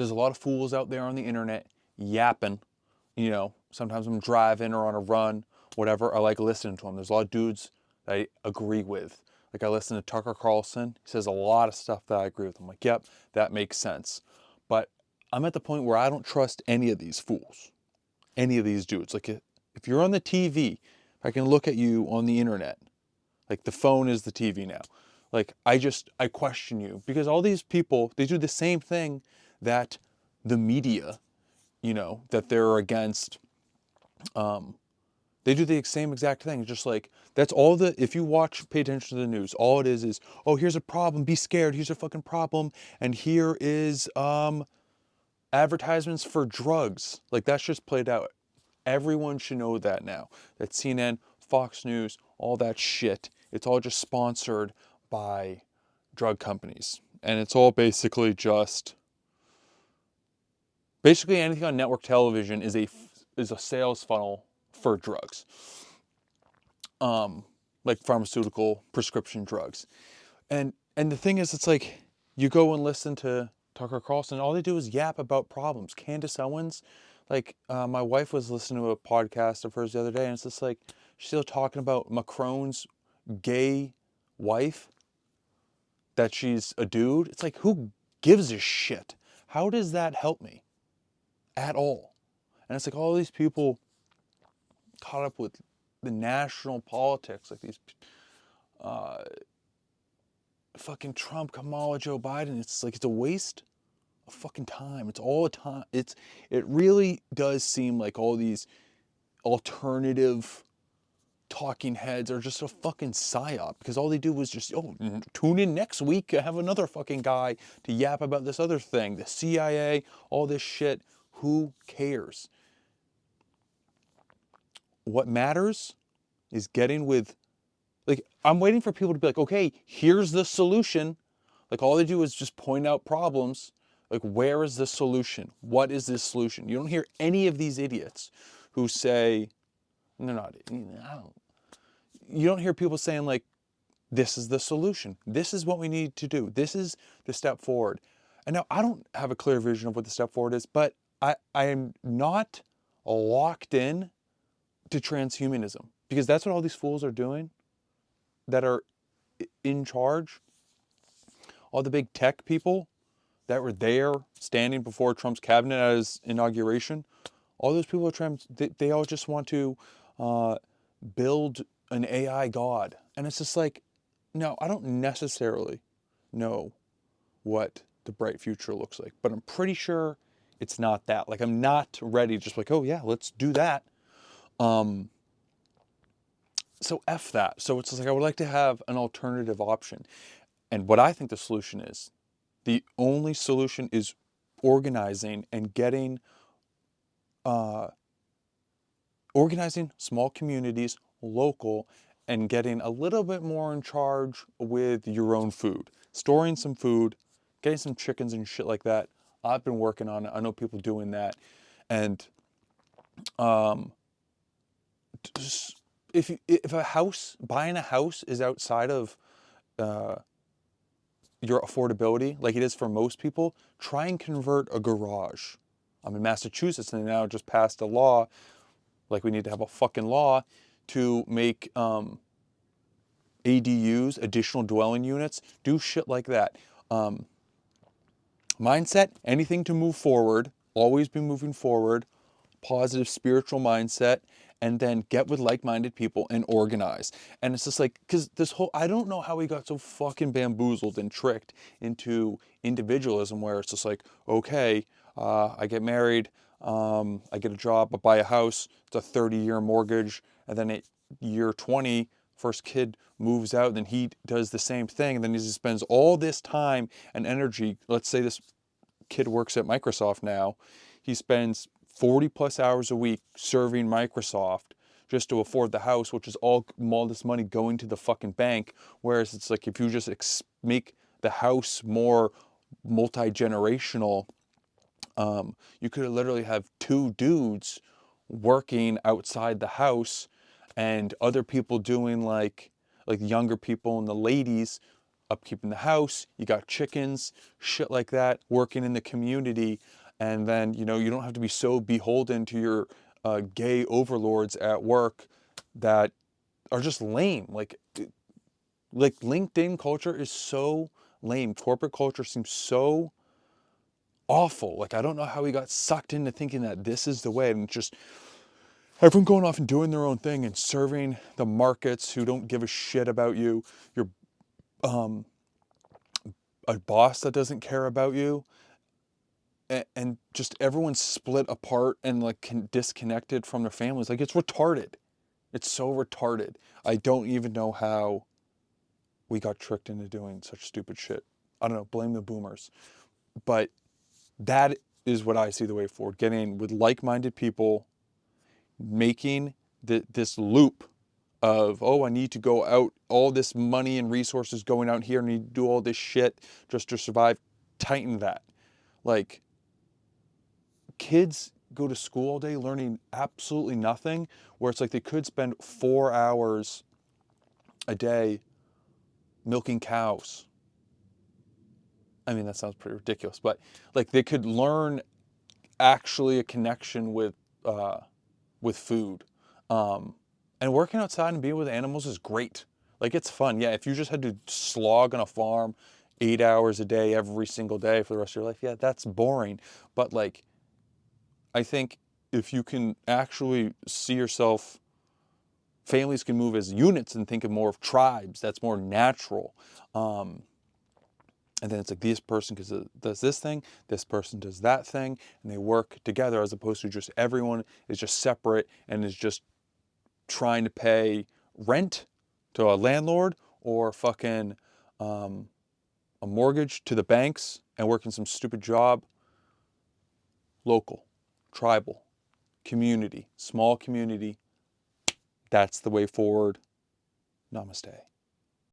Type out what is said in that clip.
there's a lot of fools out there on the internet yapping. You know, sometimes I'm driving or on a run, whatever. I like listening to them. There's a lot of dudes that I agree with. Like I listen to Tucker Carlson. He says a lot of stuff that I agree with. I'm like, yep, that makes sense. But I'm at the point where I don't trust any of these fools, any of these dudes. Like if you're on the TV, if I can look at you on the internet, like the phone is the TV now. Like I question you because all these people, they do the same thing that the media, you know, that they're against. They do the same exact thing. Just like that's all the, if you watch, pay attention to the news, all it is, oh, here's a problem, be scared, here's a fucking problem, and here is advertisements for drugs. Like that's just played out. Everyone should know that now. That CNN, Fox News, all that shit, it's all just sponsored by drug companies. And it's all basically just, basically anything on network television is a sales funnel for drugs. Like pharmaceutical prescription drugs. And the thing is, it's like you go and listen to Tucker Carlson, all they do is yap about problems. Candace Owens, like my wife was listening to a podcast of hers the other day, and it's just like she's still talking about Macron's gay wife, that she's a dude. It's like, who gives a shit? How does that help me at all? And it's like all these people caught up with the national politics, like these fucking Trump, Kamala, Joe Biden. It's like it's a waste of fucking time. It's all the time. It really does seem like all these alternative talking heads are just a fucking psyop because all they do is just, oh, tune in next week. I have another fucking guy to yap about this other thing. The CIA, all this shit. Who cares? What matters is getting with, like, I'm waiting for people to be like, okay, here's the solution. Like, all they do is just point out problems. Like, where is the solution? What is this solution? You don't hear any of these idiots who say, they're not, you don't hear people saying, like, this is the solution. This is what we need to do. This is the step forward. And now I don't have a clear vision of what the step forward is, but I am not locked in to transhumanism because that's what all these fools are doing that are in charge. All the big tech people that were there standing before Trump's cabinet at his inauguration, all those people are trying, they all just want to build an AI god. And it's just like, no, I don't necessarily know what the bright future looks like, but I'm pretty sure it's not that. Like, I'm not ready just like, oh yeah, let's do that. So F that. So it's like, I would like to have an alternative option. And what I think the solution is, the only solution is organizing and getting, organizing small communities, local, and getting a little bit more in charge with your own food. Storing some food, getting some chickens and shit like that. I've been working on it. I know people doing that. And if a house, buying a house is outside of your affordability, like it is for most people, try and convert a garage. I'm in Massachusetts and they now just passed a law, like we need to have a fucking law to make ADUs, additional dwelling units, do shit like that. Mindset, anything to move forward, always be moving forward, positive spiritual mindset, and then get with like-minded people and organize. And it's just like, because this whole, I don't know how we got so fucking bamboozled and tricked into individualism where it's just like, okay, I get married, I get a job, I buy a house, it's a 30-year mortgage, and then at year 20, first kid moves out, then he does the same thing, and then he spends all this time and energy. Let's say this kid works at Microsoft now. He spends 40 plus hours a week serving Microsoft just to afford the house, which is all this money going to the fucking bank. Whereas it's like, if you just make the house more multi-generational, you could literally have two dudes working outside the house and other people doing like younger people and the ladies upkeeping the house, you got chickens, shit like that, working in the community. And then, you know, you don't have to be so beholden to your gay overlords at work that are just lame. Like LinkedIn culture is so lame. Corporate culture seems so awful. Like, I don't know how we got sucked into thinking that this is the way, and just everyone going off and doing their own thing and serving the markets who don't give a shit about you. You're a boss that doesn't care about you, and just everyone's split apart and like disconnected from their families. Like, it's retarded. It's so retarded. I don't even know how we got tricked into doing such stupid shit. I don't know, blame the boomers. But that is what I see the way forward. Getting with like-minded people, making this loop of, oh, I need to go out, all this money and resources going out here, I need to do all this shit just to survive. Tighten that. Like, kids go to school all day learning absolutely nothing, where it's like they could spend 4 hours a day milking cows. I mean, that sounds pretty ridiculous, but like they could learn actually a connection with food. And working outside and being with animals is great. Like, it's fun. Yeah, if you just had to slog on a farm 8 hours a day every single day for the rest of your life, yeah, that's boring. But like, I think if you can actually see yourself, families can move as units and think of more of tribes. That's more natural. And then it's like, this person does this thing, this person does that thing, and they work together, as opposed to just everyone is just separate and is just trying to pay rent to a landlord, or fucking a mortgage to the banks, and working some stupid job. Local, tribal, community, small community. That's the way forward. Namaste.